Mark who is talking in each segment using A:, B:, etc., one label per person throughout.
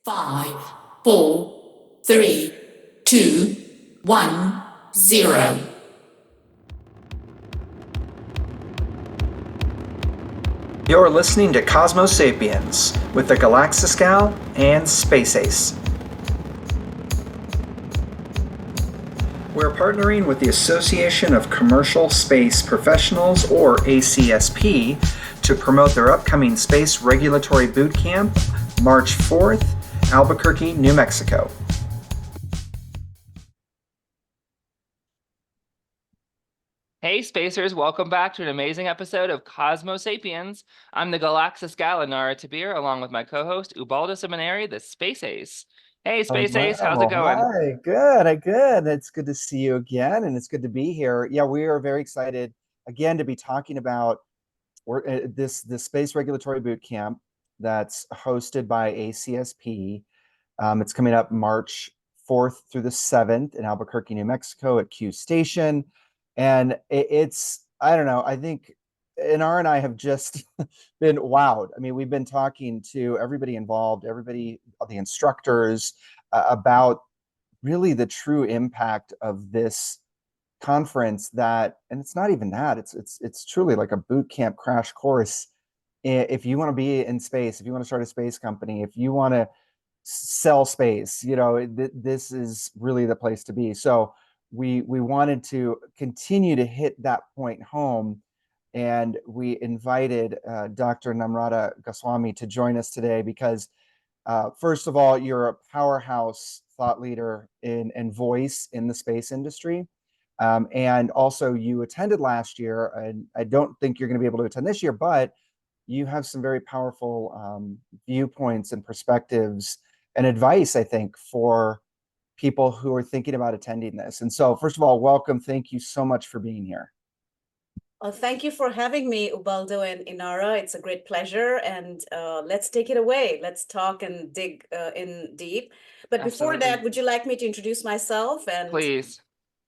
A: 5, 4, 3, 2, 1, 0.
B: You're listening to Cosmo Sapiens with the Galaxis Gal and Space Ace. We're partnering with the Association of Commercial Space Professionals, or ACSP, to promote their upcoming Space Regulatory Bootcamp, March 4th, Albuquerque, New Mexico.
C: Hey Spacers, welcome back to an amazing episode of Cosmo Sapiens. I'm the Galaxis Gal and Namrata, along with my co-host Ubaldo Seminary, the Space Ace. Hey Space Ace, how's it going?
D: Hi, good. It's good to see you again, and it's good to be here. Yeah, we are very excited again to be talking about this Space Regulatory Boot Camp that's hosted by ACSP. It's coming up March 4th through the 7th in Albuquerque, New Mexico at Q Station. And I don't know, I think Inara and I have just been wowed. I mean, we've been talking to everybody involved, the instructors, about really the true impact of this conference. And it's not even that, it's truly like a boot camp crash course. If you want to be in space, if you want to start a space company, if you want to sell space, this is really the place to be. So we wanted to continue to hit that point home, and we invited Dr. Namrata Goswami to join us today because first of all, you're a powerhouse thought leader and voice in the space industry. And also you attended last year, and I don't think you're going to be able to attend this year, but you have some very powerful viewpoints and perspectives and advice, I think, for people who are thinking about attending this. And so, first of all, welcome. Thank you so much for being here.
E: Well, thank you for having me, Ubaldo and Inara. It's a great pleasure. And let's take it away. Let's talk and dig in deep. But
C: Absolutely.
E: Before that, would you like me to introduce myself?
C: Please.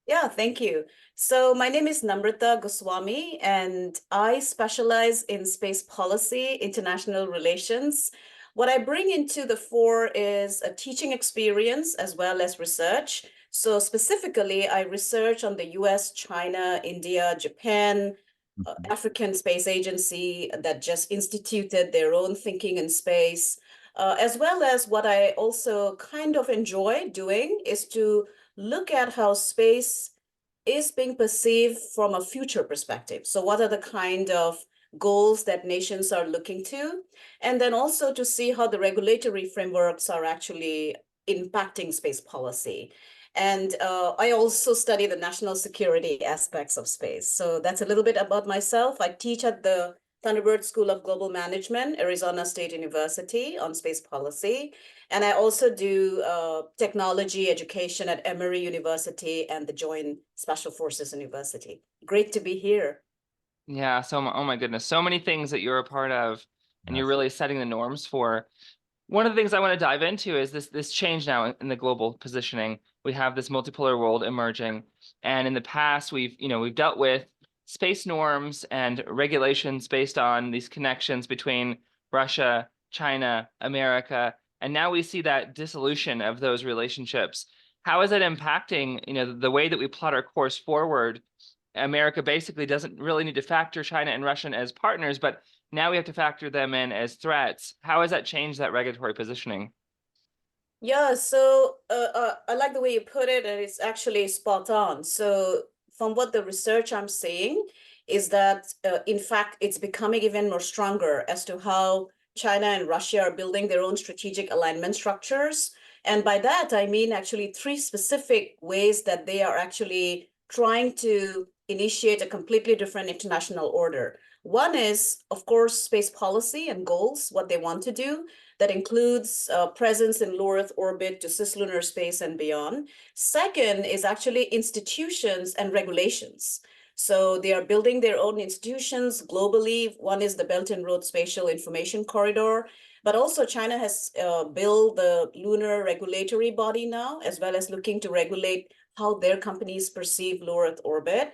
E: Yeah, thank you. So my name is Namrata Goswami, and I specialize in space policy, international relations. What I bring into the fore is a teaching experience as well as research. So specifically, I research on the US, China, India, Japan, African Space Agency that just instituted their own thinking in space, as well as what I also kind of enjoy doing is to look at how space is being perceived from a future perspective. So what are the kind of goals that nations are looking to? And then also to see how the regulatory frameworks are actually impacting space policy. And I also study the national security aspects of space. So that's a little bit about myself. I teach at the Thunderbird School of Global Management, Arizona State University, on space policy. And I also do technology education at Emory University and the Joint Special Forces University. Great to be here.
C: Yeah, oh my goodness, so many things that you're a part of, and you're really setting the norms for. One of the things I want to dive into is this change now in the global positioning. We have this multipolar world emerging, and in the past we've dealt with space norms and regulations based on these connections between Russia, China, America, and now we see that dissolution of those relationships. How is that impacting, the way that we plot our course forward? America basically doesn't really need to factor China and Russia as partners, but now we have to factor them in as threats. How has that changed that regulatory positioning?
E: Yeah, so I like the way you put it, and it's actually spot on. So from what the research I'm seeing is that, in fact, it's becoming even more stronger as to how China and Russia are building their own strategic alignment structures. And by that, I mean actually three specific ways that they are actually trying to initiate a completely different international order. One is, of course, space policy and goals, what they want to do. That includes presence in low Earth orbit to cislunar space and beyond. Second is actually institutions and regulations. So they are building their own institutions globally. One is the Belt and Road Spatial Information Corridor, but also China has built the lunar regulatory body now, as well as looking to regulate how their companies perceive low Earth orbit.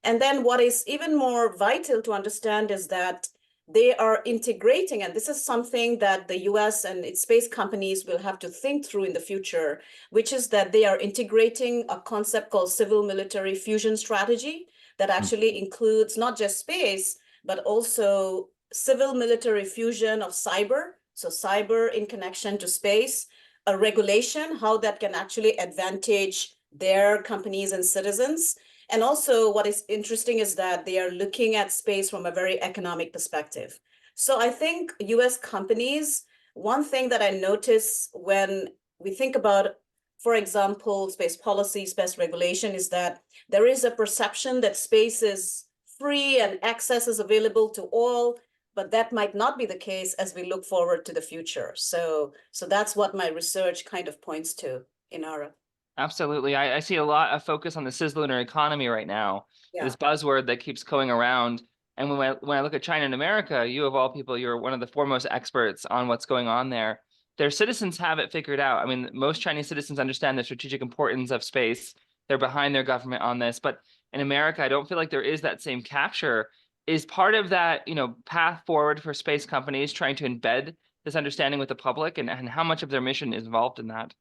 E: And then what is even more vital to understand is that they are integrating, and this is something that the US and its space companies will have to think through in the future, which is that they are integrating a concept called civil military fusion strategy that actually includes not just space, but also civil military fusion of cyber. So cyber in connection to space, a regulation, how that can actually advantage their companies and citizens. And also what is interesting is that they are looking at space from a very economic perspective. So I think US companies, one thing that I notice when we think about, for example, space policy, space regulation, is that there is a perception that space is free and access is available to all, but that might not be the case as we look forward to the future. So that's what my research kind of points to, Inara.
C: Absolutely. I see a lot of focus on the cislunar economy right now,
E: Yeah.
C: this buzzword that keeps going around. And when I look at China and America, you of all people, you're one of the foremost experts on what's going on there. Their citizens have it figured out. I mean, most Chinese citizens understand the strategic importance of space. They're behind their government on this. But in America, I don't feel like there is that same capture. Is part of that, path forward for space companies trying to embed this understanding with the public, and how much of their mission is involved in that?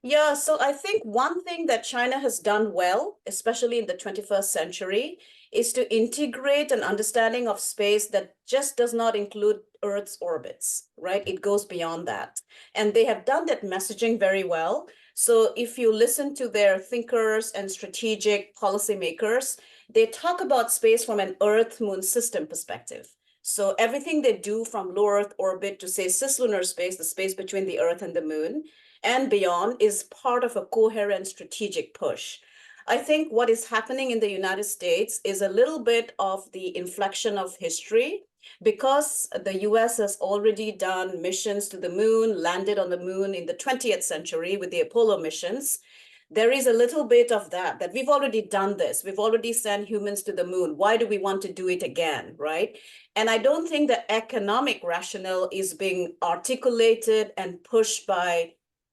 E: Yeah, so I think one thing that China has done well, especially in the 21st century, is to integrate an understanding of space that just does not include Earth's orbits, right? It goes beyond that. And they have done that messaging very well. So if you listen to their thinkers and strategic policymakers, they talk about space from an Earth-Moon system perspective. So everything they do from low Earth orbit to say cislunar space, the space between the Earth and the Moon, and beyond, is part of a coherent strategic push. I think what is happening in the United States is a little bit of the inflection of history, because the US has already done missions to the moon, landed on the moon in the 20th century with the Apollo missions. There is a little bit of that we've already done this. We've already sent humans to the moon. Why do we want to do it again, right? And I don't think the economic rationale is being articulated and pushed by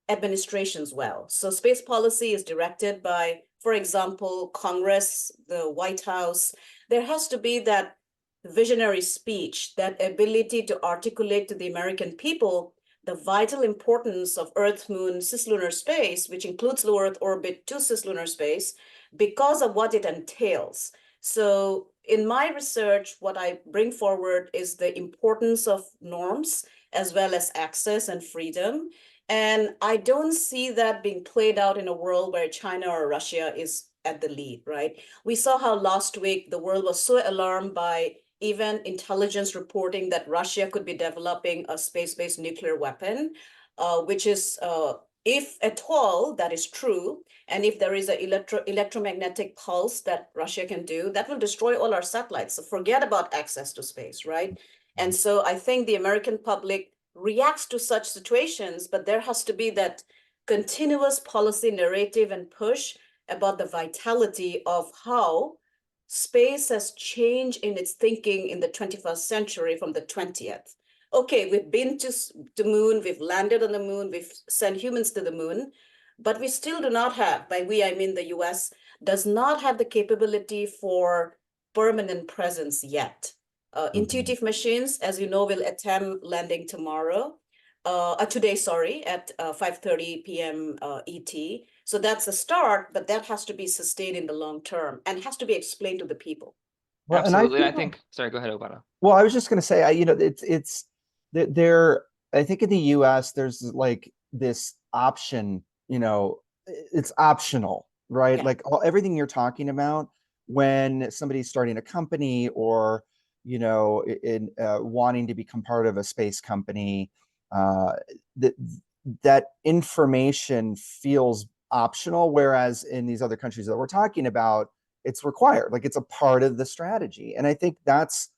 E: administrations well. So space policy is directed by, for example, Congress, the White House. There has to be that visionary speech, that ability to articulate to the American people the vital importance of Earth, Moon, cislunar space, which includes low Earth orbit to cislunar space, because of what it entails. So in my research, what I bring forward is the importance of norms as well as access and freedom. And I don't see that being played out in a world where China or Russia is at the lead, right? We saw how last week the world was so alarmed by even intelligence reporting that Russia could be developing a space-based nuclear weapon, which is, if at all that is true, and if there is an electromagnetic pulse that Russia can do, that will destroy all our satellites. So forget about access to space, right? And so I think the American public reacts to such situations, but there has to be that continuous policy narrative and push about the vitality of how space has changed in its thinking in the 21st century from the 20th. Okay, we've been to the moon, we've landed on the moon, we've sent humans to the moon, but we still do not have, by we I mean the US, does not have the capability for permanent presence yet. Intuitive machines, as you know, will attempt landing tomorrow, today, sorry, at 5:30 p.m. ET. So that's a start, but that has to be sustained in the long term and has to be explained to the people.
D: Well,
C: Absolutely.
D: and
C: I think, sorry, go ahead, Obata.
D: well, I was just going to say, it's there. I think in the U.S. there's like this option, it's optional, right?
E: Yeah.
D: Like everything you're talking about when somebody's starting a company or, in wanting to become part of a space company, that that information feels optional, whereas in these other countries that we're talking about, it's required, like it's a part of the strategy. And I think that's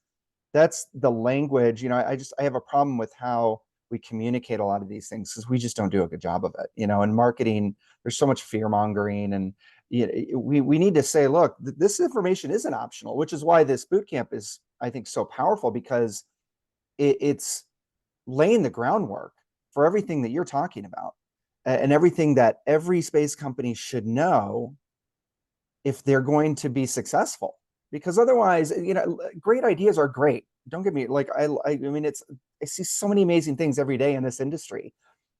D: the language. I have a problem with how we communicate a lot of these things because we just don't do a good job of it. In marketing, there's so much fear mongering, and we need to say, look, this information isn't optional, which is why this boot camp is, I think, so powerful, because it's laying the groundwork for everything that you're talking about, and everything that every space company should know if they're going to be successful. Because otherwise, great ideas are great, don't get me like I mean I see so many amazing things every day in this industry,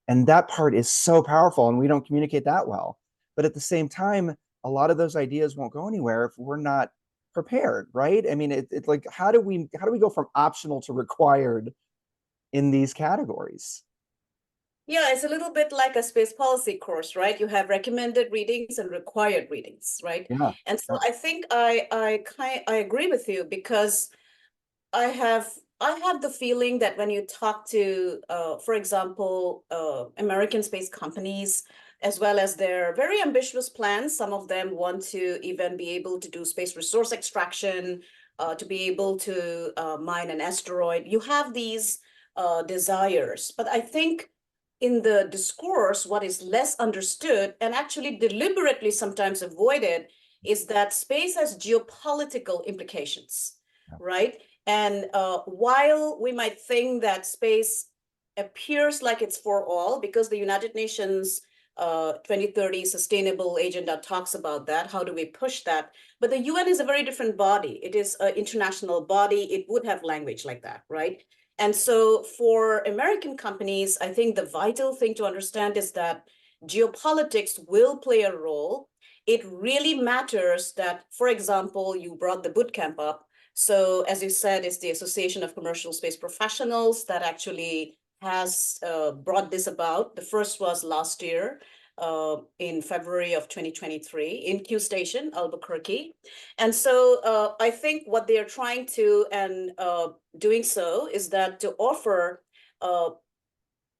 D: and that part is so powerful, and we don't communicate that well. But at the same time, a lot of those ideas won't go anywhere if we're not prepared, right? I mean, it's like how do we go from optional to required in these categories?
E: Yeah, it's a little bit like a space policy course, right? You have recommended readings and required readings, right?
D: Yeah,
E: And so
D: yeah,
E: I think I agree with you, because I have I have the feeling that when you talk to, for example, American space companies, as well as their very ambitious plans, some of them want to even be able to do space resource extraction, to be able to mine an asteroid. You have these desires, but I think in the discourse, what is less understood and actually deliberately sometimes avoided is that space has geopolitical implications,
D: yeah.
E: right? And while we might think that space appears like it's for all, because the United Nations 2030 Sustainable Agenda talks about that, how do we push that? But the UN is a very different body. It is an international body. It would have language like that, right? And so for American companies, I think the vital thing to understand is that geopolitics will play a role. It really matters that, for example, you brought the bootcamp up. So as you said, it's the Association of Commercial Space Professionals that actually has brought this about. The first was last year in February of 2023 in Q Station, Albuquerque. And so I think what they are trying to and doing so is that to offer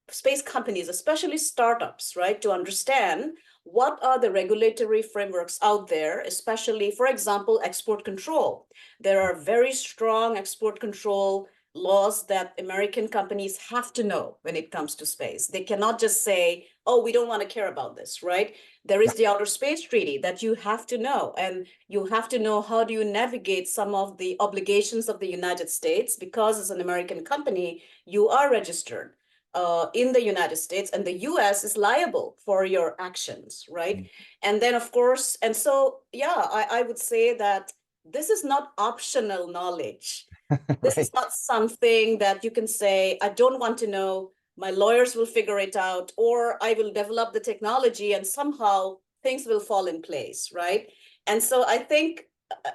E: space companies, especially startups, right, to understand what are the regulatory frameworks out there, especially, for example, export control. There are very strong export control laws that American companies have to know when it comes to space. They cannot just say, oh, we don't want to care about this, right? There is the Outer Space Treaty that you have to know, and you have to know how do you navigate some of the obligations of the United States, because as an American company, you are registered in the United States, and the US is liable for your actions, right? And then, of course, and so, yeah, I would say that this is not optional knowledge. This is
D: Right.
E: not something that you can say, I don't want to know, my lawyers will figure it out, or I will develop the technology and somehow things will fall in place, right? And so I think,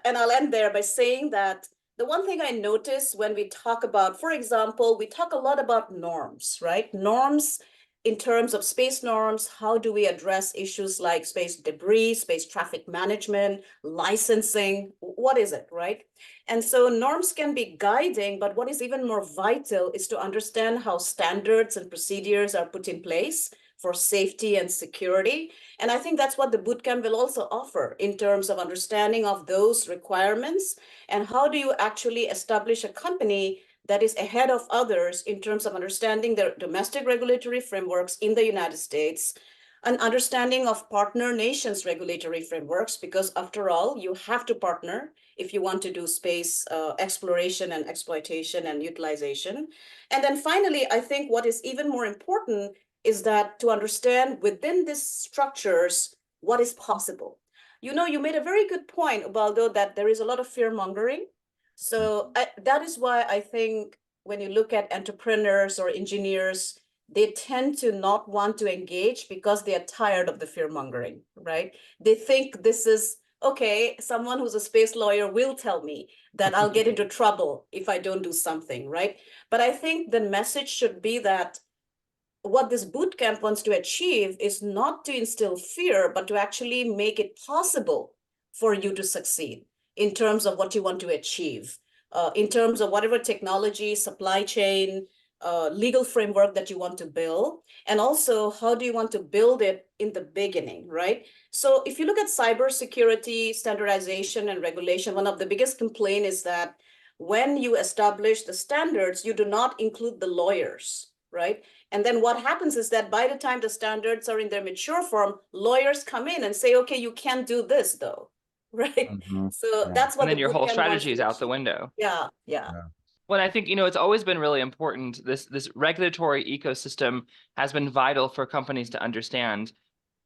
E: and I'll end there by saying that the one thing I notice when we talk about, for example, we talk a lot about norms, right? Norms in terms of space norms, how do we address issues like space debris, space traffic management, licensing, what is it, right? And so norms can be guiding, but what is even more vital is to understand how standards and procedures are put in place for safety and security. And I think that's what the bootcamp will also offer in terms of understanding of those requirements, and how do you actually establish a company that is ahead of others in terms of understanding the domestic regulatory frameworks in the United States, an understanding of partner nations regulatory frameworks, because after all, you have to partner if you want to do space exploration and exploitation and utilization. And then finally, I think what is even more important is that to understand within these structures what is possible. You know, you made a very good point about though that there is a lot of fear mongering. So that is why I think when you look at entrepreneurs or engineers, they tend to not want to engage because they are tired of the fear mongering, right? They think this is okay, someone who's a space lawyer will tell me that I'll get into trouble if I don't do something, right? But I think the message should be that what this boot camp wants to achieve is not to instill fear, but to actually make it possible for you to succeed in terms of what you want to achieve, in terms of whatever technology, supply chain, legal framework that you want to build, and also how do you want to build it in the beginning, right? So if you look at cybersecurity, standardization, and regulation, one of the biggest complaints is that when you establish the standards, you do not include the lawyers, right? And then what happens is that by the time the standards are in their mature form, lawyers come in and say, okay, you can't do this though, right?
D: Mhm.
E: So
D: Yeah.
E: that's what
C: And then
E: the
C: your whole
E: bootcamp wants
C: strategy
E: to
C: is out the
E: achieve.
C: window.
E: Yeah, yeah.
D: Yeah.
C: Well, I think, it's always been really important. This regulatory ecosystem has been vital for companies to understand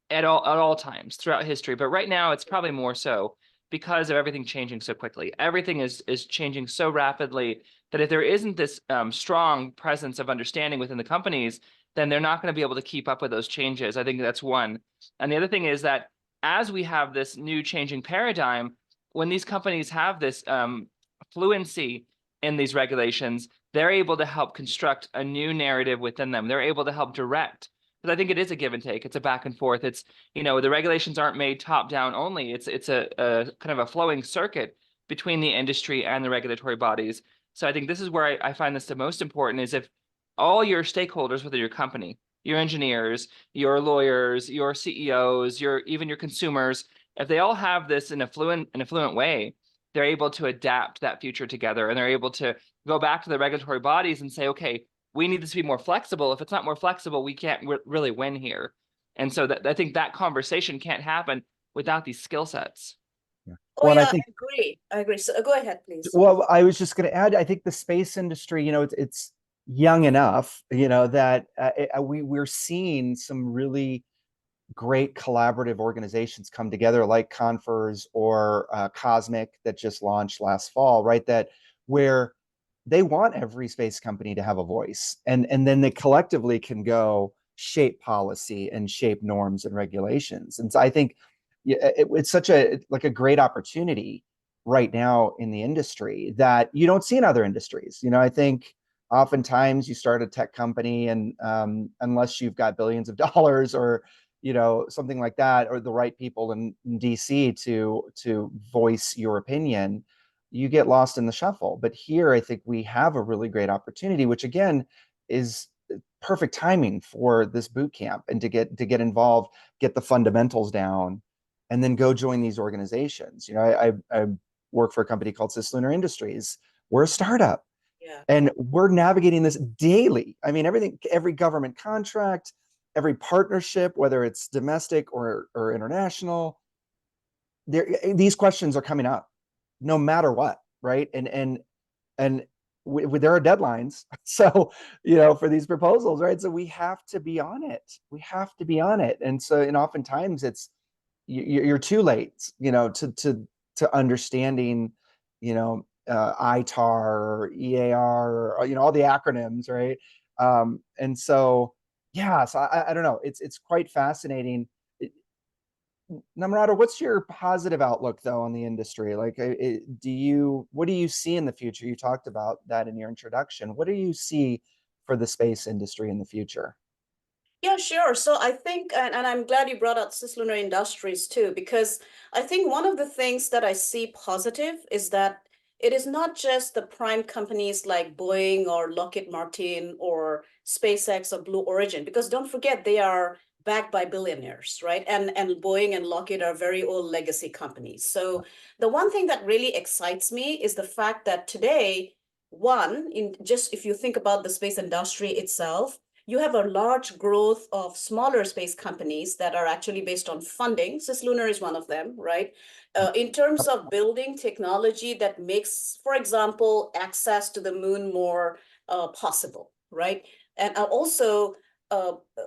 C: at all times throughout history. But right now, it's probably more so. because of everything changing so quickly. Everything is changing so rapidly that if there isn't this strong presence of understanding within the companies, then they're not going to be able to keep up with those changes. I think that's one. And the other thing is that as we have this new changing paradigm, when these companies have this fluency in these regulations, they're able to help construct a new narrative within them. They're able to help direct. Because I think it is a give and take. It's a back and forth. It's, the regulations aren't made top down only. It's a kind of a flowing circuit between the industry and the regulatory bodies. So I think this is where I find this the most important, is if all your stakeholders within your company, your engineers, your lawyers, your CEOs, even your consumers, if they all have this in a fluent way, they're able to adapt that future together, and they're able to go back to the regulatory bodies and say, okay, we need this to be more flexible. If it's not more flexible, we can't really win here. And so I think that conversation can't happen without these skill sets.
D: Yeah.
E: Oh,
D: Well, and
E: yeah,
D: I think,
E: I agree. So go ahead, please.
D: well, I was just going to add, I think the space industry, it's young enough, that we're seeing some really great collaborative organizations come together, like Confers or Cosmic, that just launched last fall, right? That where they want every space company to have a voice, and then they collectively can go shape policy and shape norms and regulations. And so I think it's such a great opportunity right now in the industry that you don't see in other industries. I think oftentimes you start a tech company, and unless you've got billions of dollars or something like that, or the right people in DC to voice your opinion, you get lost in the shuffle. But here, I think we have a really great opportunity, which again is perfect timing for this boot camp, and to get involved, get the fundamentals down, and then go join these organizations. I work for a company called Cislunar Industries. We're a startup.
E: Yeah.
D: And we're navigating this daily. I mean, every government contract, every partnership, whether it's domestic or international, these questions are coming up no matter what, right? And there are deadlines. So, for these proposals, right? So we have to be on it. We have to be on it. And so, oftentimes you're too late, to understanding, ITAR or EAR, or, all the acronyms, right? And so, yeah, so I don't know. It's quite fascinating. Namrata, what's your positive outlook though on the industry? Like, what do you see in the future? You talked about that in your introduction. What do you see for the space industry in the future?
E: Yeah, sure. So I think, and I'm glad you brought up Cislunar Industries too, because I think one of the things that I see positive is that it is not just the prime companies like Boeing or Lockheed Martin or SpaceX or Blue Origin, because don't forget they are backed by billionaires, right? And Boeing and Lockheed are very old legacy companies. So the one thing that really excites me is the fact that today, if you think about the space industry itself, you have a large growth of smaller space companies that are actually based on funding. Cislunar is one of them, right? In terms of building technology that makes, for example, access to the moon more possible, right? And also,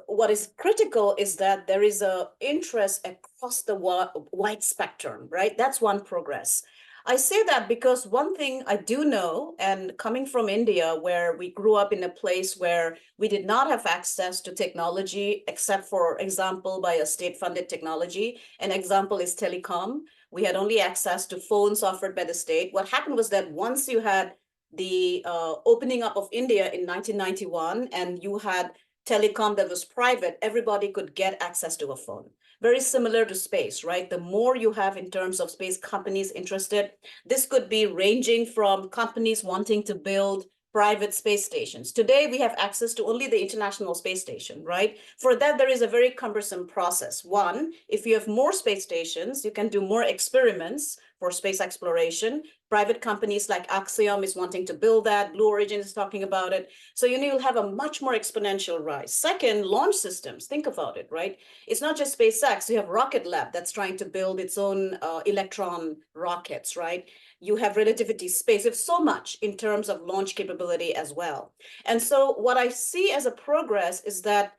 E: what is critical is that there is a interest across the wide spectrum, right? That's one progress. I say that because one thing I do know, and coming from India, where we grew up in a place where we did not have access to technology, except for example, by a state-funded technology. An example is telecom. We had only access to phones offered by the state. What happened was that once you had the opening up of India in 1991, and you had telecom that was private, everybody could get access to a phone. Very similar to space, right? The more you have in terms of space companies interested, this could be ranging from companies wanting to build private space stations. Today, we have access to only the International Space Station, right? For that, there is a very cumbersome process. One, if you have more space stations, you can do more experiments for space exploration. Private companies like Axiom is wanting to build that. Blue Origin is talking about it. So you'll have a much more exponential rise. Second, launch systems. Think about it, right? It's not just SpaceX. You have Rocket Lab that's trying to build its own Electron rockets, right? You have relativity space. It's so much in terms of launch capability as well. And so what I see as a progress is that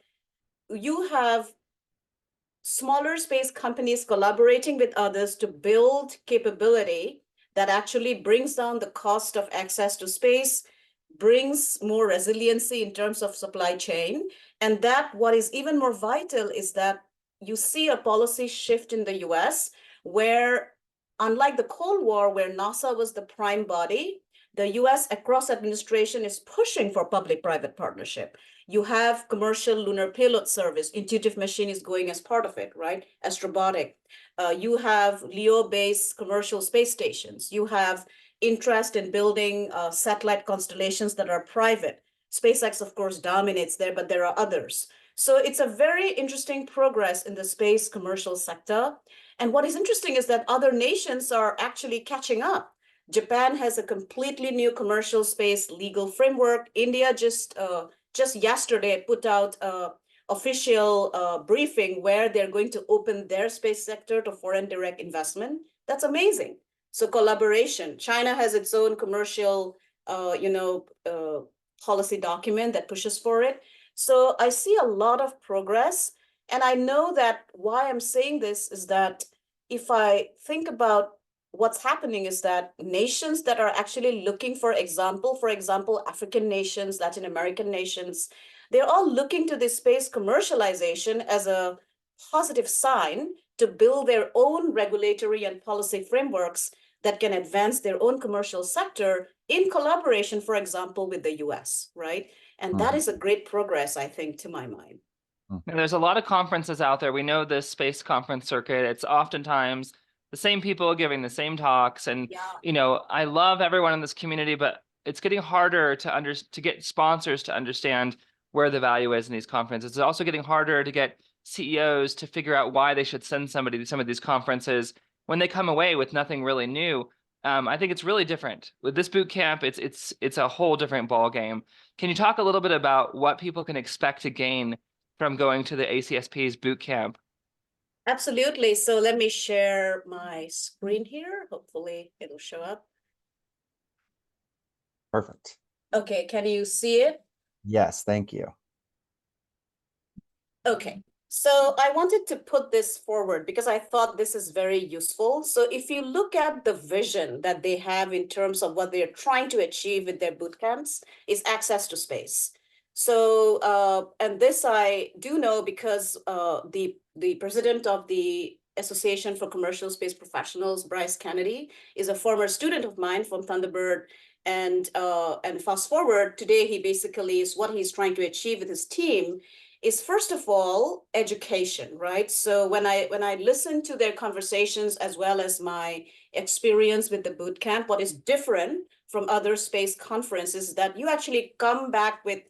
E: you have smaller space companies collaborating with others to build capability that actually brings down the cost of access to space, brings more resiliency in terms of supply chain. And that what is even more vital is that you see a policy shift in the US where, unlike the Cold War, where NASA was the prime body, the US across administration is pushing for public-private partnership. You have commercial lunar payload service. Intuitive Machine is going as part of it, right? Astrobotic. You have LEO-based commercial space stations. You have interest in building satellite constellations that are private. SpaceX, of course, dominates there, but there are others. So it's a very interesting progress in the space commercial sector. And what is interesting is that other nations are actually catching up. Japan has a completely new commercial space legal framework. India just yesterday put out an official briefing where they're going to open their space sector to foreign direct investment. That's amazing. So collaboration. China has its own commercial, policy document that pushes for it. So I see a lot of progress. And I know that why I'm saying this is that if I think about what's happening is that nations that are actually looking for example, African nations, Latin American nations, they're all looking to this space commercialization as a positive sign to build their own regulatory and policy frameworks that can advance their own commercial sector in collaboration, for example, with the US, right? And that is a great progress, I think, to my mind.
C: And there's a lot of conferences out there. We know this space conference circuit. It's oftentimes the same people giving the same talks. And, I love everyone in this community, but it's getting harder to get sponsors to understand where the value is in these conferences. It's also getting harder to get CEOs to figure out why they should send somebody to some of these conferences when they come away with nothing really new. I think it's really different with this boot camp. It's a whole different ball game. Can you talk a little bit about what people can expect to gain from going to the ACSP's boot camp?
E: Absolutely. So let me share my screen here. Hopefully it'll show up.
D: Perfect.
E: Okay, can you see it?
D: Yes, thank you.
E: Okay, so I wanted to put this forward because I thought this is very useful. So if you look at the vision that they have in terms of what they're trying to achieve with their boot camps is access to space. So, and this I do know because the president of the Association for Commercial Space Professionals, Bryce Kennedy, is a former student of mine from Thunderbird. And fast forward, today he basically is what he's trying to achieve with his team is first of all education, right? So when I listen to their conversations as well as my experience with the boot camp, what is different from other space conferences is that you actually come back with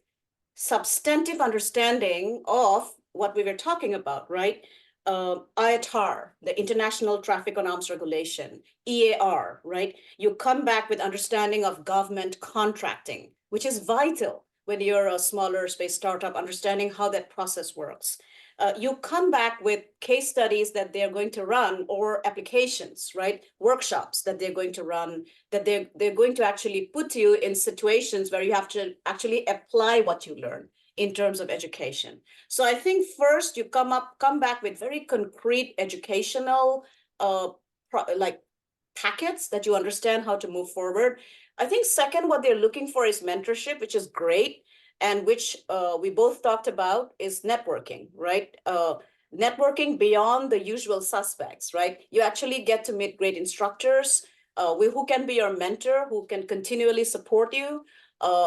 E: substantive understanding of what we were talking about, right? IATAR, the International Traffic on Arms Regulation, EAR, right? You come back with understanding of government contracting, which is vital when you're a smaller space startup, understanding how that process works. You come back with case studies that they're going to run or applications, right? Workshops that they're going to run, that they're going to actually put you in situations where you have to actually apply what you learn in terms of education. So I think first you come back with very concrete educational packets that you understand how to move forward. I think second, what they're looking for is mentorship, which is great, and which we both talked about is networking, right? Networking beyond the usual suspects, right? You actually get to meet great instructors who can be your mentor, who can continually support you.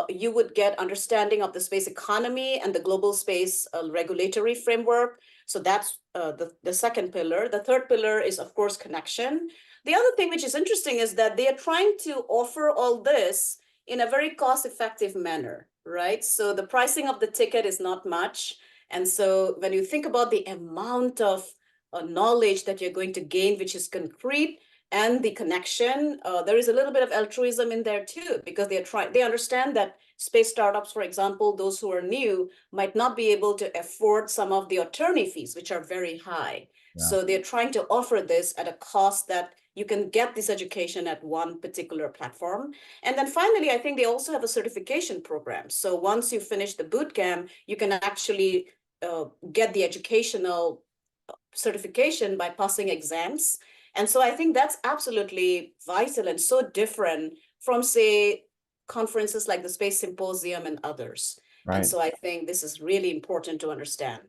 E: You would get understanding of the space economy and the global space regulatory framework. So that's the second pillar. The third pillar is, of course, connection. The other thing which is interesting is that they are trying to offer all this in a very cost-effective manner, right? So the pricing of the ticket is not much. And so when you think about the amount of knowledge that you're going to gain, which is concrete, and the connection, there is a little bit of altruism in there too, because they understand that space startups, for example, those who are new, might not be able to afford some of the attorney fees, which are very high. Yeah. So they're trying to offer this at a cost that you can get this education at one particular platform. And then finally, I think they also have a certification program. So once you finish the boot camp, you can actually get the educational certification by passing exams. And so I think that's absolutely vital and so different from, say, conferences like the Space Symposium and others. And
D: Right.
E: so I think this is really important to understand.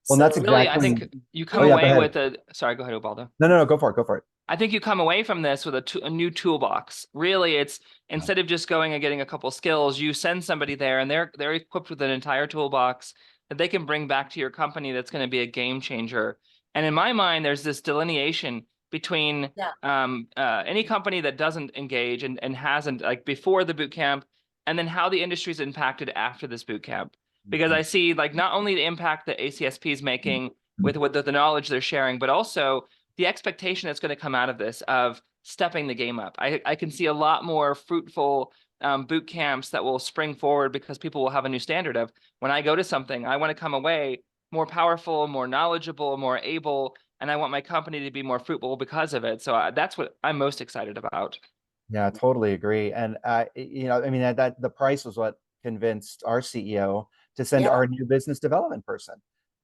D: Well, that's
E: So
C: Really, I
D: exactly.
C: think you come
D: Oh, yeah, go
C: away
D: ahead.
C: with a, sorry, go ahead, Ubaldo.
D: No, go for it. Go for it.
C: I think you come away from this with a new toolbox. Really, it's instead of just going and getting a couple skills, you send somebody there and they're equipped with an entire toolbox that they can bring back to your company that's going to be a game changer. And in my mind, there's this delineation between any company that doesn't engage and hasn't, like before the boot camp, and then how the industry is impacted after this boot camp. Because I see like not only the impact that ACSP is making with the knowledge they're sharing, but also the expectation that's going to come out of this of stepping the game up. I can see a lot more fruitful boot camps that will spring forward because people will have a new standard of when I go to something, I want to come away more powerful, more knowledgeable, more able, and I want my company to be more fruitful because of it. So that's what I'm most excited about.
D: Yeah, totally agree. And you know, I mean that the price was what convinced our CEO to send our new business development person,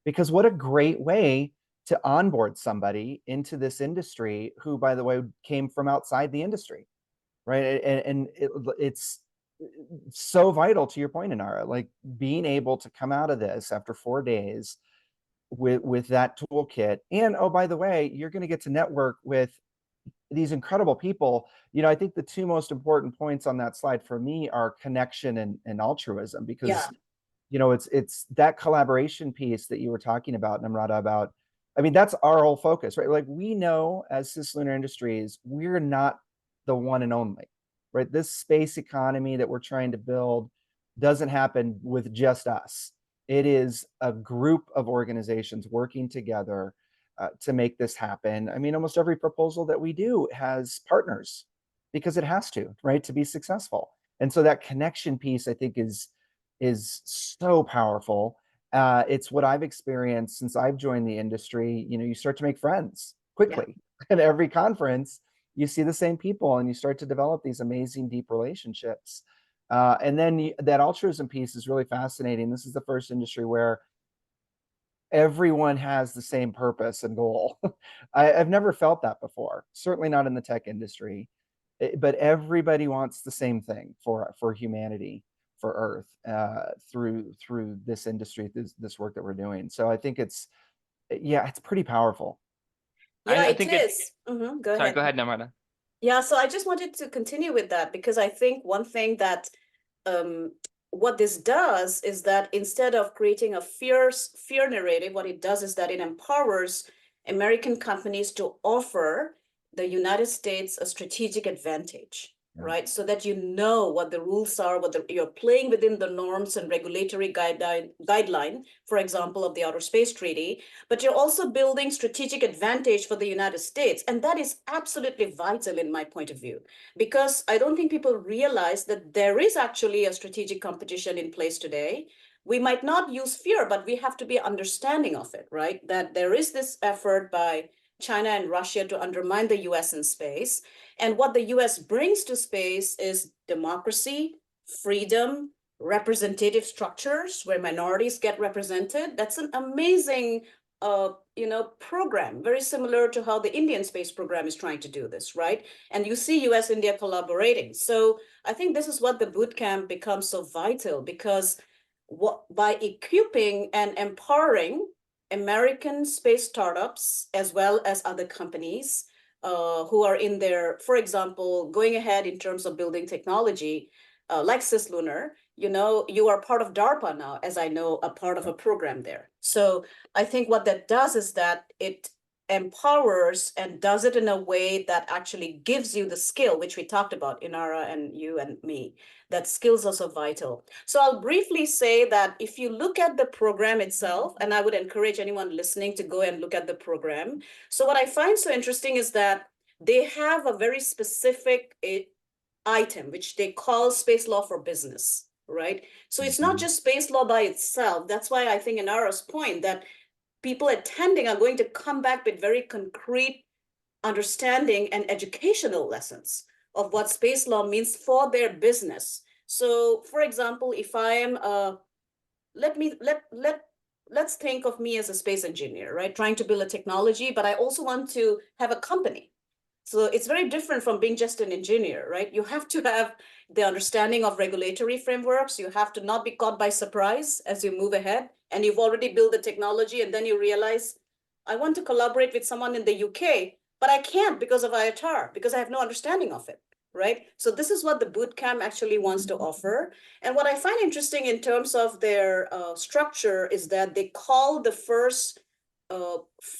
D: because what a great way to onboard somebody into this industry who, by the way, came from outside the industry, right? And it's so vital to your point, Inara, like being able to come out of this after 4 days with that toolkit. And oh, by the way, you're going to get to network with these incredible people. You know, I think the two most important points on that slide for me are connection and altruism, because you know, it's that collaboration piece that you were talking about, Namrata, about, I mean, that's our whole focus, right? Like we know as Cislunar Industries, we're not the one and only, right? This space economy that we're trying to build doesn't happen with just us. It is a group of organizations working together to make this happen. I mean, almost every proposal that we do has partners because it has to, right, to be successful. And so that connection piece, I think, is so powerful. It's what I've experienced since I've joined the industry. You know, you start to make friends quickly. At every conference, you see the same people and you start to develop these amazing, deep relationships. And then that altruism piece is really fascinating. This is the first industry where everyone has the same purpose and goal. I've never felt that before, certainly not in the tech industry, but everybody wants the same thing for humanity, for Earth, through this industry, this work that we're doing. So I think it's pretty powerful.
E: Yeah,
C: I
E: it
C: think
E: is. Go
C: sorry,
E: ahead.
C: go ahead, Namrata.
E: Yeah, so I just wanted to continue with that because I think one thing that what this does is that instead of creating a fear narrative, what it does is that it empowers American companies to offer the United States a strategic advantage, right? So that you know what the rules are, you're playing within the norms and regulatory guideline, for example, of the Outer Space Treaty, but you're also building strategic advantage for the United States. And that is absolutely vital in my point of view, because I don't think people realize that there is actually a strategic competition in place today. We might not use fear, but we have to be understanding of it, right? That there is this effort by China and Russia to undermine the US in space. And what the US brings to space is democracy, freedom, representative structures where minorities get represented. That's an amazing program, very similar to how the Indian space program is trying to do this, right? And you see US-India collaborating. So I think this is what the bootcamp becomes so vital, because by equipping and empowering American space startups as well as other companies who are in there, for example, going ahead in terms of building technology, like Cislunar, you are part of DARPA now, as I know, a part of a program there. So I think what that does is that it empowers and does it in a way that actually gives you the skill, which we talked about, Inara and you and me, that skills are so vital. So I'll briefly say that if you look at the program itself, and I would encourage anyone listening to go and look at the program. So what I find so interesting is that they have a very specific item, which they call space law for business, right? So it's not just space law by itself. That's why I think Inara's point that people attending are going to come back with very concrete understanding and educational lessons of what space law means for their business. So, for example, if I am let let's think of me as a space engineer, right? Trying to build a technology, but I also want to have a company. So it's very different from being just an engineer, right? You have to have the understanding of regulatory frameworks. You have to not be caught by surprise as you move ahead. And you've already built the technology, and then you realize, I want to collaborate with someone in the UK, but I can't because of IATAR, because I have no understanding of it, right? So this is what the bootcamp actually wants to offer. And what I find interesting in terms of their structure is that they call the first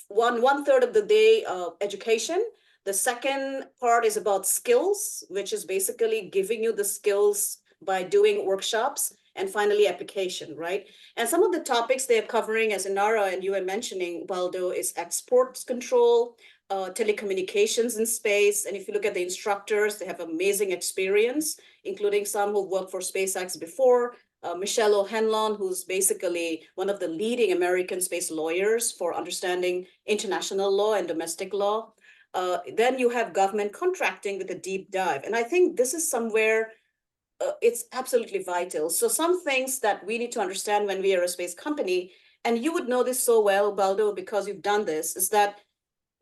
E: one third of the day education. The second part is about skills, which is basically giving you the skills by doing workshops, and finally application, right? And some of the topics they're covering, as Inara and you were mentioning, Baldo, is exports control, telecommunications in space. And if you look at the instructors, they have amazing experience, including some who've worked for SpaceX before. Michelle O'Hanlon, who's basically one of the leading American space lawyers for understanding international law and domestic law. Then you have government contracting with a deep dive. And I think this is somewhere it's absolutely vital. So some things that we need to understand when we are a space company, and you would know this so well, Baldo, because you've done this, is that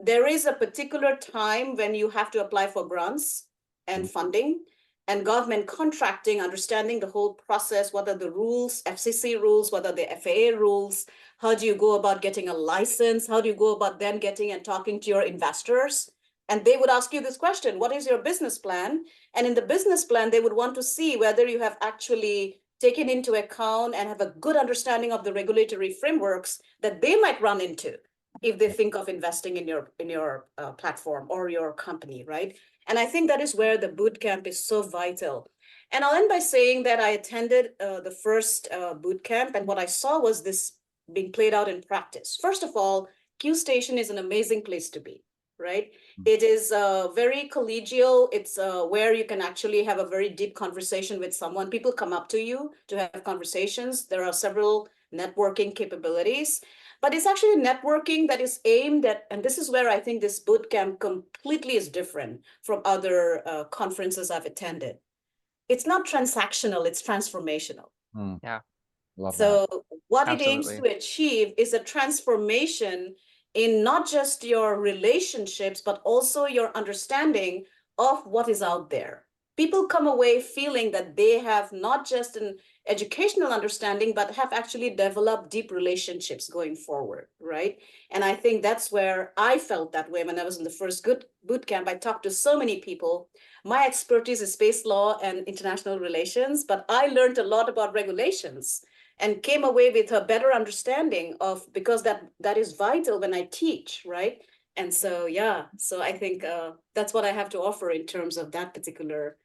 E: there is a particular time when you have to apply for grants and funding and government contracting, understanding the whole process. What are the rules, FCC rules, what are the FAA rules? How do you go about getting a license? How do you go about then getting and talking to your investors? And they would ask you this question, what is your business plan? And in the business plan, they would want to see whether you have actually taken into account and have a good understanding of the regulatory frameworks that they might run into if they think of investing in your platform or your company, right? And I think that is where the bootcamp is so vital. And I'll end by saying that I attended the first bootcamp, and what I saw was this being played out in practice. First of all, Q Station is an amazing place to be, right? It is very collegial. It's where you can actually have a very deep conversation with someone. People come up to you to have conversations. There are several networking capabilities. But it's actually networking that is aimed at, and this is where I think this bootcamp completely is different from other conferences I've attended. It's not transactional, it's transformational.
C: Yeah.
D: Love that.
E: So what it aims to
C: Absolutely.
E: achieve is a transformation in not just your relationships, but also your understanding of what is out there. People come away feeling that they have not just an educational understanding, but have actually developed deep relationships going forward, right? And I think that's where I felt that way when I was in the first good boot camp. I talked to so many people. My expertise is space law and international relations, but I learned a lot about regulations and came away with a better understanding of, because that is vital when I teach, right? And so, yeah, so I think that's what I have to offer in terms of that particular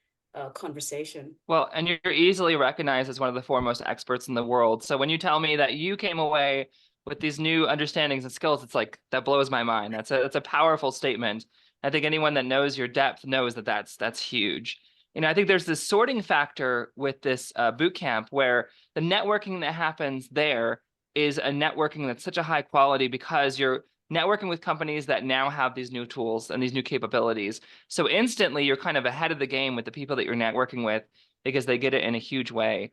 E: conversation.
C: Well, and you're easily recognized as one of the foremost experts in the world. So when you tell me that you came away with these new understandings and skills, it's like that blows my mind. That's a powerful statement. I think anyone that knows your depth knows that that's huge. You know, I think there's this sorting factor with this boot camp where the networking that happens there is a networking that's such a high quality because you're networking with companies that now have these new tools and these new capabilities. So instantly you're kind of ahead of the game with the people that you're networking with because they get it in a huge way.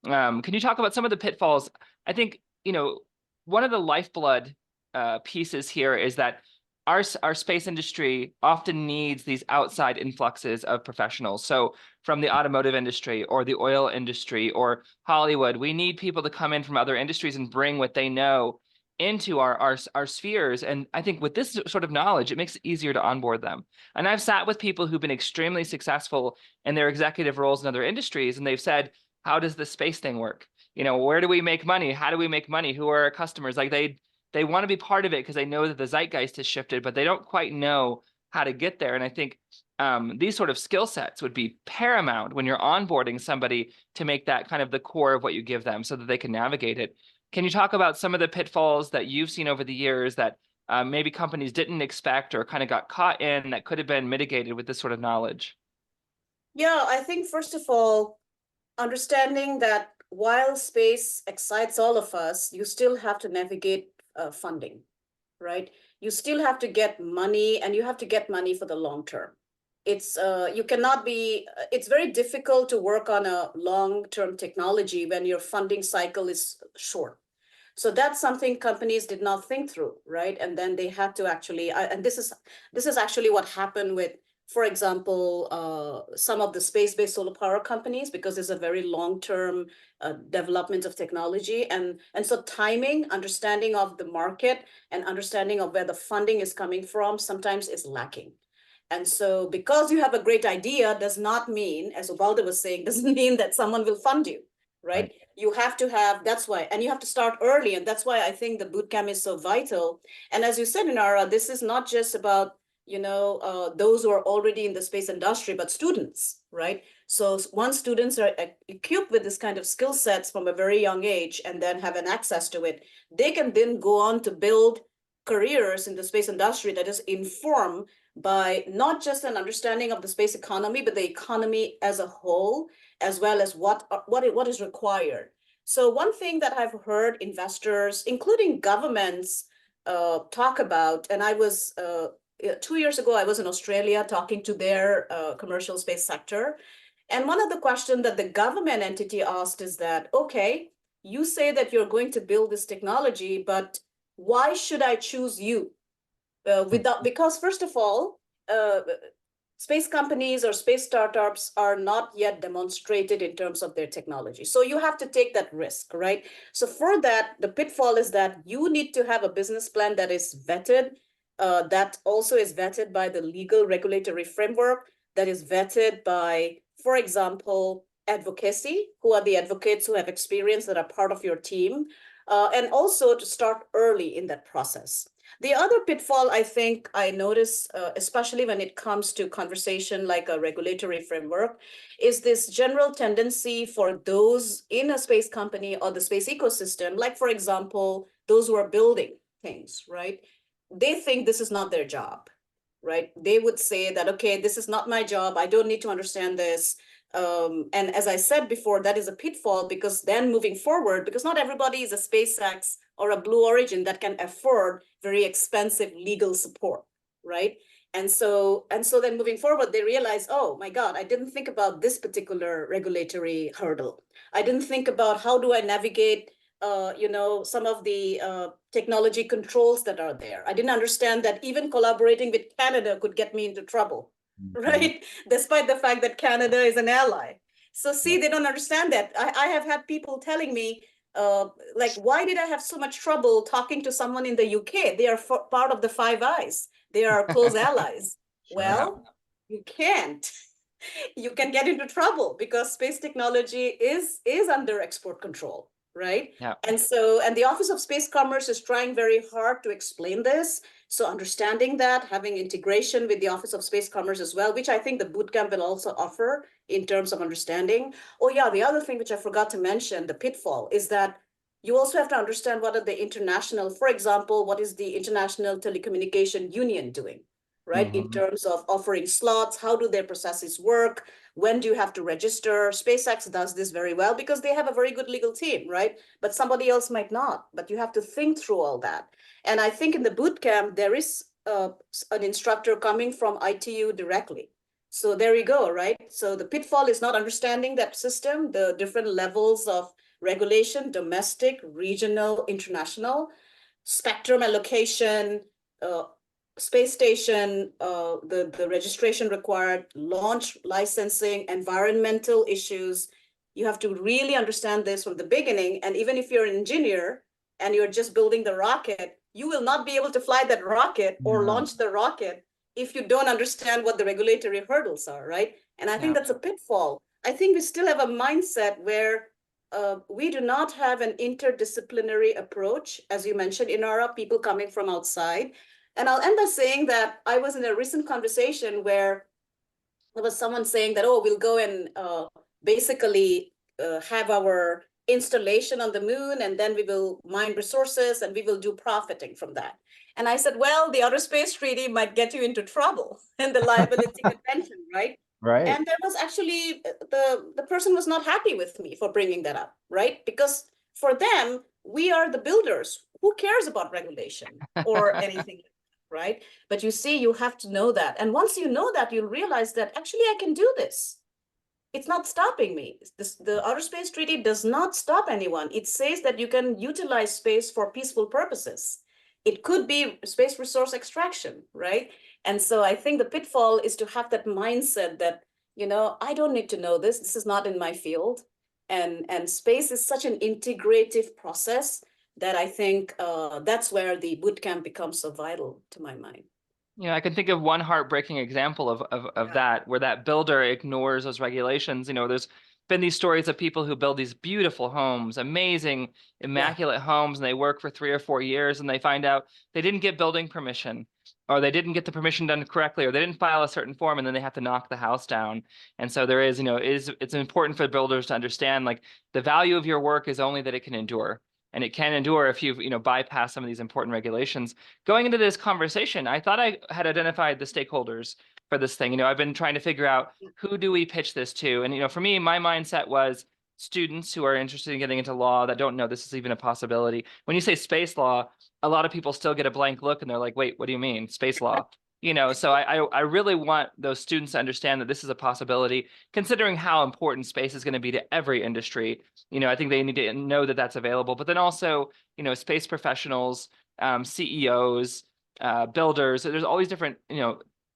C: Can you talk about some of the pitfalls? I think, you know, one of the lifeblood pieces here is that our space industry often needs these outside influxes of professionals. So from the automotive industry or the oil industry or Hollywood, we need people to come in from other industries and bring what they know into our spheres. And I think with this sort of knowledge, it makes it easier to onboard them. And I've sat with people who've been extremely successful in their executive roles in other industries, and they've said, how does the space thing work? You know, where do we make money? How do we make money? Who are our customers? Like they want to be part of it because they know that the zeitgeist has shifted, but they don't quite know how to get there. And I think these sort of skill sets would be paramount when you're onboarding somebody to make that kind of the core of what you give them so that they can navigate it. Can you talk about some of the pitfalls that you've seen over the years that maybe companies didn't expect or kind of got caught in that could have been mitigated with this sort of knowledge?
E: Yeah, I think first of all, understanding that while space excites all of us, you still have to navigate funding, right? You still have to get money, and you have to get money for the long term. It's you cannot be, it's very difficult to work on a long-term technology when your funding cycle is short. So that's something companies did not think through, right? And then they had to actually, and this is actually what happened with, for example, some of the space-based solar power companies, because it's a very long-term development of technology, and so timing, understanding of the market, and understanding of where the funding is coming from sometimes is lacking. And so because you have a great idea does not mean, as Ubaldo was saying, doesn't mean that someone will fund you, right? You have to have, that's why, and you have to start early. And that's why I think the bootcamp is so vital. And as you said, Inara, this is not just about, those who are already in the space industry, but students, right? So once students are equipped with this kind of skill sets from a very young age and then have an access to it, they can then go on to build careers in the space industry that is informed by not just an understanding of the space economy, but the economy as a whole, as well as what is required. So one thing that I've heard investors, including governments, talk about, and I was 2 years ago, I was in Australia talking to their commercial space sector. And one of the questions that the government entity asked is that, okay, you say that you're going to build this technology, but why should I choose you? Because first of all, space companies or space startups are not yet demonstrated in terms of their technology. So you have to take that risk, right? So for that, the pitfall is that you need to have a business plan that is vetted, that also is vetted by the legal regulatory framework, that is vetted by, for example, advocacy, who are the advocates who have experience that are part of your team, and also to start early in that process. The other pitfall I think I notice, especially when it comes to conversation like a regulatory framework, is this general tendency for those in a space company or the space ecosystem, like for example, those who are building things, right? They think this is not their job, right? They would say that, okay, this is not my job. I don't need to understand this. And as I said before, that is a pitfall, because then moving forward, because not everybody is a SpaceX or a Blue Origin that can afford very expensive legal support, right? And so then moving forward, they realize, oh my God, I didn't think about this particular regulatory hurdle. I didn't think about how do I navigate some of the technology controls that are there. I didn't understand that even collaborating with Canada could get me into trouble, right? Despite the fact that Canada is an ally. So see, they don't understand that. I have had people telling me, like, why did I have so much trouble talking to someone in the UK? They are part of the Five Eyes. They are close allies. Well, you can't. You can get into trouble because space technology is under export control, right?
C: Yeah.
E: And the Office of Space Commerce is trying very hard to explain this. So understanding that, having integration with the Office of Space Commerce as well, which I think the bootcamp will also offer in terms of understanding. Oh yeah, the other thing which I forgot to mention, the pitfall, is that you also have to understand what are the international, for example, what is the International Telecommunication Union doing, right? In terms of offering slots, how do their processes work? When do you have to register? SpaceX does this very well because they have a very good legal team, right? But somebody else might not, but you have to think through all that. And I think in the bootcamp, there is an instructor coming from ITU directly. So there you go, right? So the pitfall is not understanding that system, the different levels of regulation, domestic, regional, international, spectrum allocation, space station, the registration required, launch licensing, environmental issues. You have to really understand this from the beginning. And even if you're an engineer and you're just building the rocket, you will not be able to fly that rocket or launch the rocket if you don't understand what the regulatory hurdles are, right? And I think that's a pitfall. I think we still have a mindset where we do not have an interdisciplinary approach, as you mentioned, Inara, people coming from outside. And I'll end by saying that I was in a recent conversation where there was someone saying that, oh, we'll go and basically have our installation on the moon, and then we will mine resources and we will do profiting from that. And I said, well, the Outer Space Treaty might get you into trouble and the liability convention, right?
D: Right.
E: And there was actually, the person was not happy with me for bringing that up, right? Because for them, we are the builders. Who cares about regulation or anything? Right? But you see, you have to know that. And once you know that, you'll realize that actually I can do this. it's not stopping me. The Outer Space Treaty does not stop anyone. It says that you can utilize space for peaceful purposes. It could be space resource extraction, right? And so I think the pitfall is to have that mindset that, I don't need to know this. This is not in my field. And space is such an integrative process that I think that's where the boot camp becomes so vital to my mind.
C: I can think of one heartbreaking example of that, where that builder ignores those regulations. There's been these stories of people who build these beautiful homes, amazing, immaculate homes, and they work for 3 or 4 years, and they find out they didn't get building permission, or they didn't get the permission done correctly, or they didn't file a certain form, and then they have to knock the house down. And so there is, it's important for builders to understand, like, the value of your work is only that it can endure. And it can endure if you've, bypassed some of these important regulations. Going into this conversation, I thought I had identified the stakeholders for this thing. I've been trying to figure out, who do we pitch this to? And, for me, my mindset was students who are interested in getting into law that don't know this is even a possibility. When you say space law, a lot of people still get a blank look and they're like, wait, what do you mean, space law? So I really want those students to understand that this is a possibility, considering how important space is going to be to every industry. I think they need to know that that's available, but then also, space professionals, CEOs, builders. There's all these different,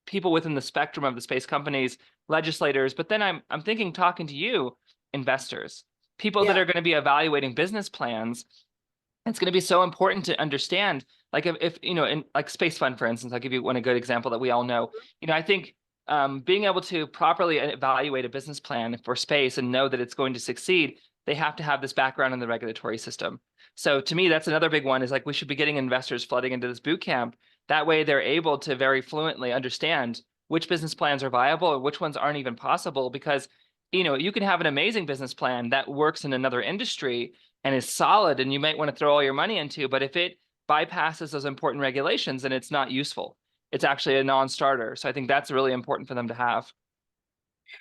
C: people within the spectrum of the space companies, legislators. But then I'm thinking, talking to you, investors, people that are going to be evaluating business plans. It's going to be so important to understand, like, if in like Space Fund, for instance, I'll give you a good example that we all know. I think being able to properly evaluate a business plan for space and know that it's going to succeed, they have to have this background in the regulatory system. So to me, that's another big one, is like, we should be getting investors flooding into this boot camp. That way they're able to very fluently understand which business plans are viable or which ones aren't even possible, because you can have an amazing business plan that works in another industry and is solid, and you might want to throw all your money into, but if it bypasses those important regulations, then it's not useful. It's actually a non-starter. So I think that's really important for them to have.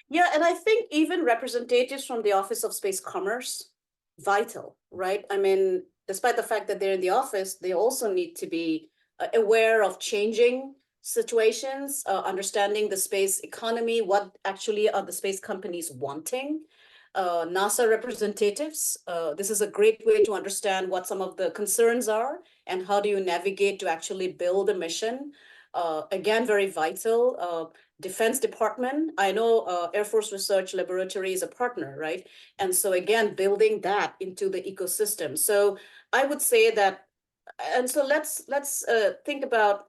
E: Yeah, and I think even representatives from the Office of Space Commerce, vital, right? I mean, despite the fact that they're in the office, they also need to be aware of changing situations, understanding the space economy, what actually are the space companies wanting. NASA representatives, this is a great way to understand what some of the concerns are and how do you navigate to actually build a mission. Again, very vital. Defense Department, I know Air Force Research Laboratory is a partner, right? And so again, building that into the ecosystem. So I would say that, and so let's think about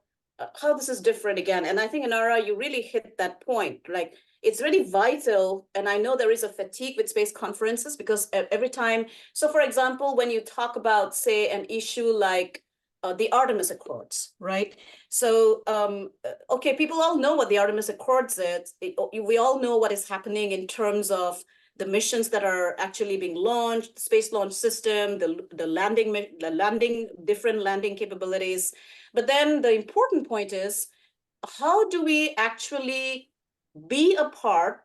E: how this is different again. And I think, Anara, you really hit that point. Like, it's really vital. And I know there is a fatigue with space conferences because every time, so for example, when you talk about, say, an issue like the Artemis Accords, right? So, okay, people all know what the Artemis Accords is. We all know what is happening in terms of the missions that are actually being launched, the space launch system, the landing, different landing capabilities. But then the important point is, how do we actually be a part?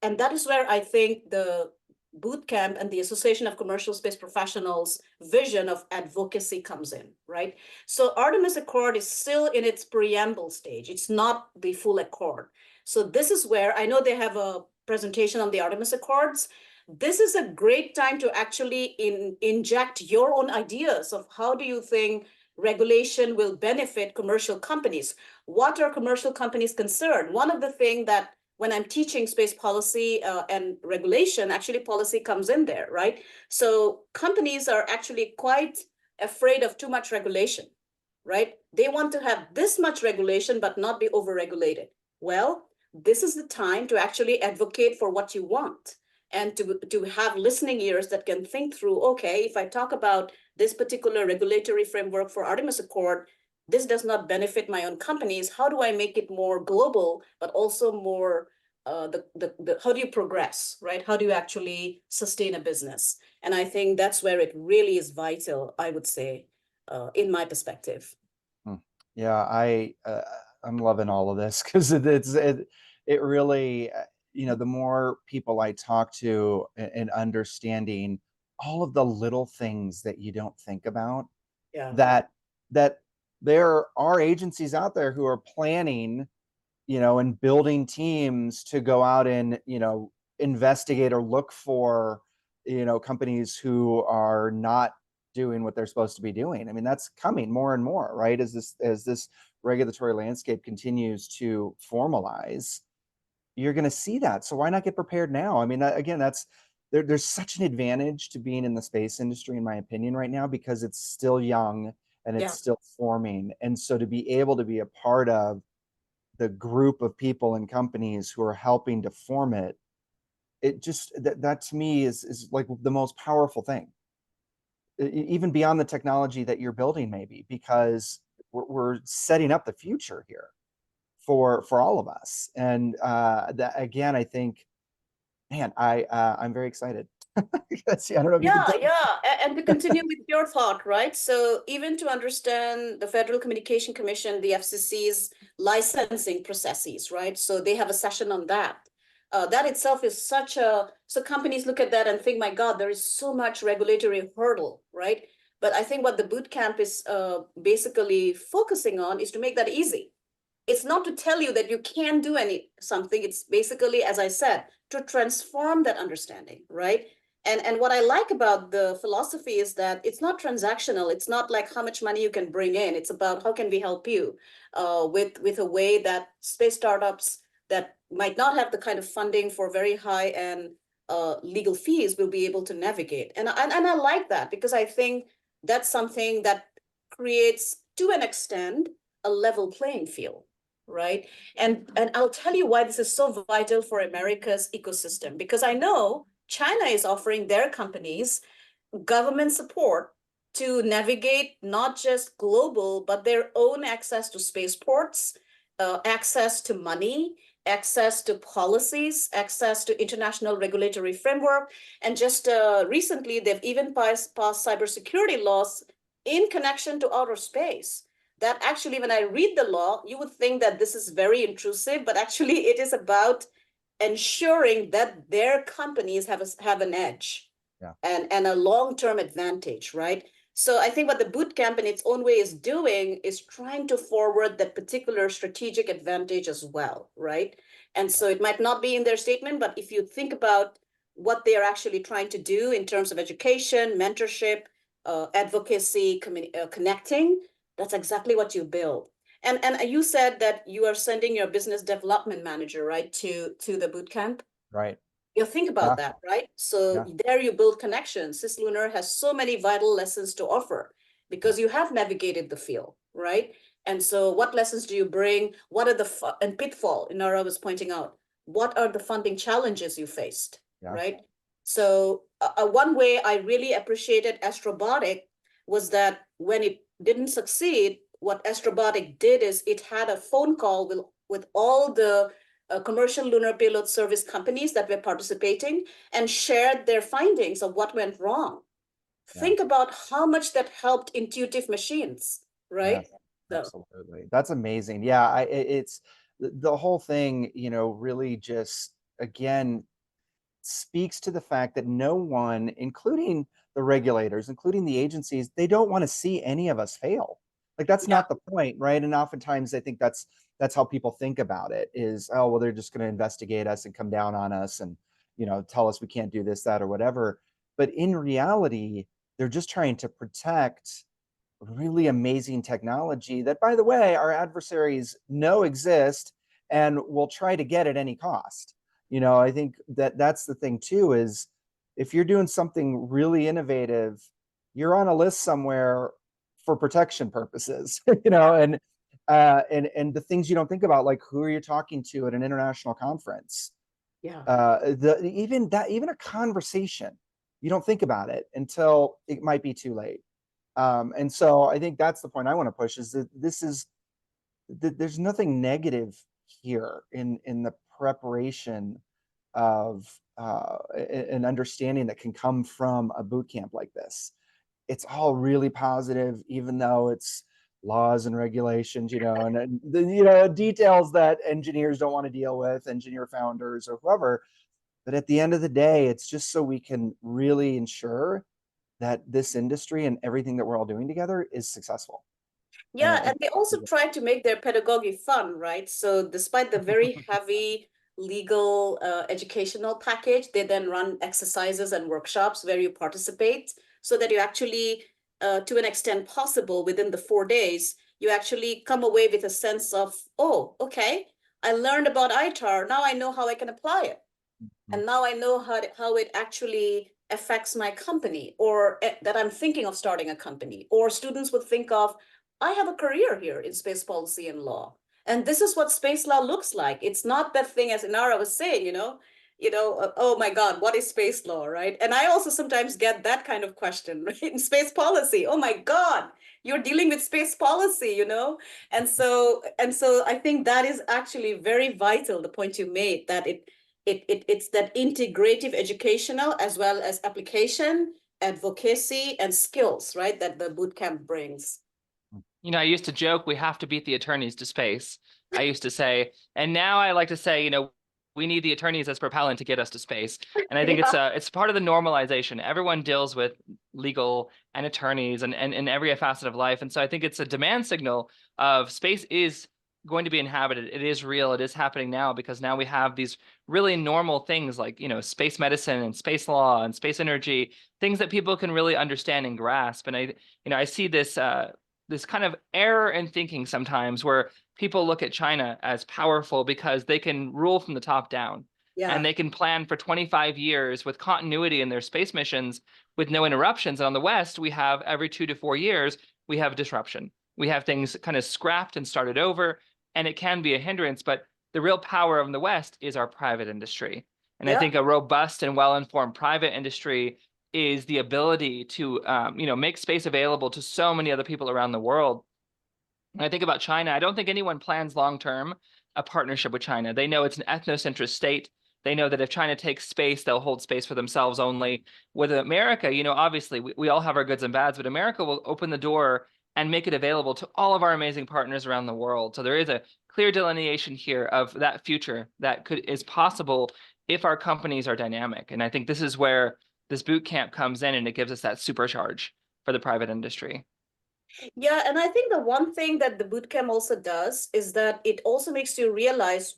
E: And that is where I think the Bootcamp and the Association of Commercial Space Professionals vision of advocacy comes in, right? So Artemis Accord is still in its preamble stage. It's not the full accord. So this is where I know they have a presentation on the Artemis Accords. This is a great time to actually inject your own ideas of how do you think regulation will benefit commercial companies. What are commercial companies concerned? One of the things that when I'm teaching space policy and regulation, actually policy comes in there, right? So companies are actually quite afraid of too much regulation, right? They want to have this much regulation, but not be overregulated. Well, this is the time to actually advocate for what you want and to have listening ears that can think through, okay, if I talk about this particular regulatory framework for Artemis Accord, this does not benefit my own companies. How do I make it more global, but also more how do you progress, right? How do you actually sustain a business? And I think that's where it really is vital, I would say, in my perspective.
D: Yeah, I'm loving all of this because it really, the more people I talk to and understanding all of the little things that you don't think about, that there are agencies out there who are planning, and building teams to go out and, investigate or look for, companies who are not doing what they're supposed to be doing. I mean, that's coming more and more, right? As this regulatory landscape continues to formalize, you're going to see that. So why not get prepared now? I mean, again, there's such an advantage to being in the space industry, in my opinion, right now, because it's still young and it's still forming. And so to be able to be a part of the group of people and companies who are helping to form it, it just, that to me is like the most powerful thing, even beyond the technology that you're building, maybe, because we're setting up the future here for all of us. And that, again, I think, man, I'm very excited. I don't know if you can tell.
E: And to continue with your thought, right? So even to understand the Federal Communication Commission, the FCC's licensing processes, right? So they have a session on that. That itself is so companies look at that and think, my God, there is so much regulatory hurdle, right? But I think what the boot camp is basically focusing on is to make that easy. It's not to tell you that you can do something. It's basically, as I said, to transform that understanding, right? And what I like about the philosophy is that it's not transactional. It's not like how much money you can bring in. It's about how can we help you with a way that space startups that might not have the kind of funding for very high and legal fees will be able to navigate. And I like that, because I think that's something that creates, to an extent, a level playing field, right? And I'll tell you why this is so vital for America's ecosystem, because I know China is offering their companies government support to navigate not just global, but their own access to spaceports, access to money, access to policies, access to international regulatory framework. And just recently, they've even passed cybersecurity laws in connection to outer space. That actually, when I read the law, you would think that this is very intrusive, but actually it is about ensuring that their companies have an edge and a long-term advantage, right? So I think what the bootcamp in its own way is doing is trying to forward that particular strategic advantage as well, right? And so it might not be in their statement, but if you think about what they are actually trying to do in terms of education, mentorship, advocacy, connecting, that's exactly what you build. And you said that you are sending your business development manager, right, to the bootcamp.
D: Right.
E: You think about that, right? So there you build connections. Cislunar has so many vital lessons to offer because you have navigated the field, right? And so what lessons do you bring? What are the and pitfall, Inara was pointing out, what are the funding challenges you faced, right? So one way I really appreciated Astrobotic was that when it didn't succeed, what Astrobotic did is it had a phone call with all the commercial lunar payload service companies that were participating and shared their findings of what went wrong. Think about how much that helped Intuitive Machines, right?
D: Absolutely. That's amazing. Yeah, it's the whole thing, really just, again, speaks to the fact that no one, including the regulators, including the agencies, they don't want to see any of us fail. Like, that's not the point, right? And oftentimes I think that's how people think about it is, oh, well, they're just going to investigate us and come down on us and, tell us we can't do this, that, or whatever. But in reality, they're just trying to protect really amazing technology that, by the way, our adversaries know exist and will try to get at any cost. I think that's the thing too, is if you're doing something really innovative, you're on a list somewhere for protection purposes, and the things you don't think about, like who are you talking to at an international conference? Even a conversation, you don't think about it until it might be too late. And so I think that's the point I want to push, is that there's nothing negative here in the preparation of an understanding that can come from a boot camp like this. It's all really positive, even though it's laws and regulations, and the details that engineers don't want to deal with, engineer founders or whoever. But at the end of the day, it's just so we can really ensure that this industry and everything that we're all doing together is successful.
E: And they also try to make their pedagogy fun, right? So despite the very heavy legal educational package. They then run exercises and workshops where you participate so that you actually, to an extent possible within the 4 days, you actually come away with a sense of, oh, okay, I learned about ITAR. Now I know how I can apply it. And now I know how it actually affects my company, or that I'm thinking of starting a company. Or students would think of, I have a career here in space policy and law. And this is what space law looks like. It's not that thing, as Inara was saying, oh my God, what is space law, right? And I also sometimes get that kind of question, right? In space policy, oh my God, you're dealing with space policy, And so I think that is actually very vital, the point you made, that it's that integrative educational as well as application, advocacy, and skills, right, that the bootcamp brings.
C: I used to joke, we have to beat the attorneys to space. I used to say, and now I like to say, we need the attorneys as propellant to get us to space. And I think it's part of the normalization. Everyone deals with legal and attorneys and in every facet of life. And so I think it's a demand signal of space is going to be inhabited. It is real. It is happening now, because now we have these really normal things like, space medicine and space law and space energy, things that people can really understand and grasp. And I see this kind of error in thinking sometimes where people look at China as powerful because they can rule from the top down.
E: Yeah.
C: And they can plan for 25 years with continuity in their space missions with no interruptions. And on the West, we have every 2 to 4 years, we have disruption. We have things kind of scrapped and started over, and it can be a hindrance. But the real power of the West is our private industry. And I think a robust and well-informed private industry is the ability to, make space available to so many other people around the world. When I think about China, I don't think anyone plans long-term a partnership with China. They know it's an ethnocentrist state. They know that if China takes space, they'll hold space for themselves only. With America, obviously we all have our goods and bads, but America will open the door and make it available to all of our amazing partners around the world. So there is a clear delineation here of that future that is possible if our companies are dynamic. And I think this is where this boot camp comes in, and it gives us that supercharge for the private industry.
E: Yeah, and I think the one thing that the bootcamp also does is that it also makes you realize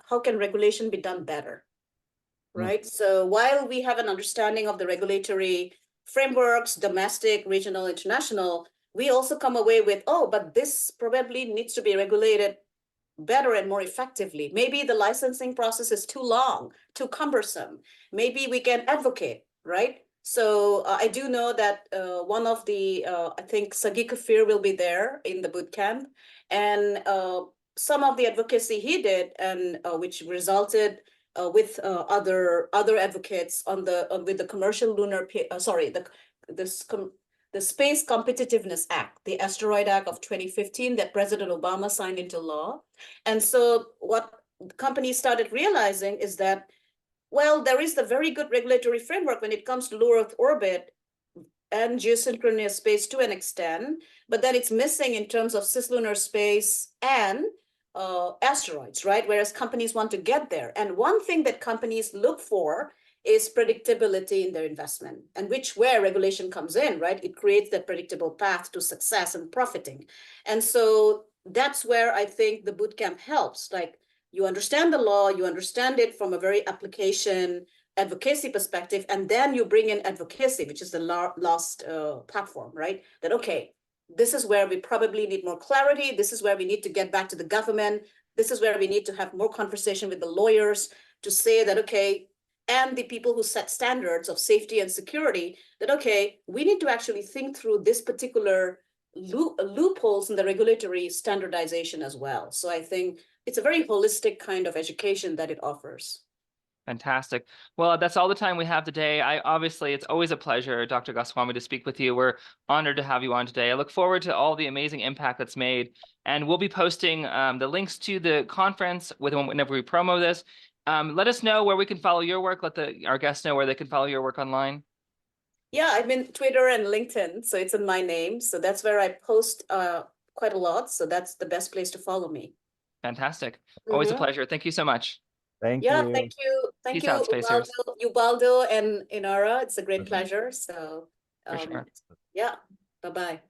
E: how can regulation be done better, right? So while we have an understanding of the regulatory frameworks, domestic, regional, international, we also come away with, but this probably needs to be regulated better and more effectively. Maybe the licensing process is too long, too cumbersome. Maybe we can advocate, right? So I do know that one of the, I think Sagi Kafir will be there in the bootcamp, and some of the advocacy he did, and which resulted with other advocates with the commercial lunar, the Space Competitiveness Act, the Asteroid Act of 2015 that President Obama signed into law. And so what companies started realizing is that, well, there is the very good regulatory framework when it comes to low Earth orbit and geosynchronous space to an extent, but then it's missing in terms of cislunar space and asteroids, right? Whereas companies want to get there. And one thing that companies look for is predictability in their investment, and where regulation comes in, right? It creates that predictable path to success and profiting. And so that's where I think the bootcamp helps. Like, you understand the law, you understand it from a very application advocacy perspective, and then you bring in advocacy, which is the last platform, right? That, okay, this is where we probably need more clarity. This is where we need to get back to the government. This is where we need to have more conversation with the lawyers to say that, okay, and the people who set standards of safety and security, that, okay, we need to actually think through this particular loopholes in the regulatory standardization as well. So I think it's a very holistic kind of education that it offers.
C: Fantastic. Well, that's all the time we have today. It's always a pleasure, Dr. Goswami, to speak with you. We're honored to have you on today. I look forward to all the amazing impact that's made. And we'll be posting the links to the conference whenever we promo this. Let us know where we can follow your work. Let our guests know where they can follow your work online.
E: Yeah, I'm in Twitter and LinkedIn, so it's in my name. So that's where I post quite a lot. So that's the best place to follow me.
C: Fantastic. Always a pleasure. Thank you so much.
D: Thank you.
E: Thank you.
C: Peace out, spacers.
E: Ubaldo and Inara. It's a great pleasure. So
C: For sure.
E: yeah, bye-bye.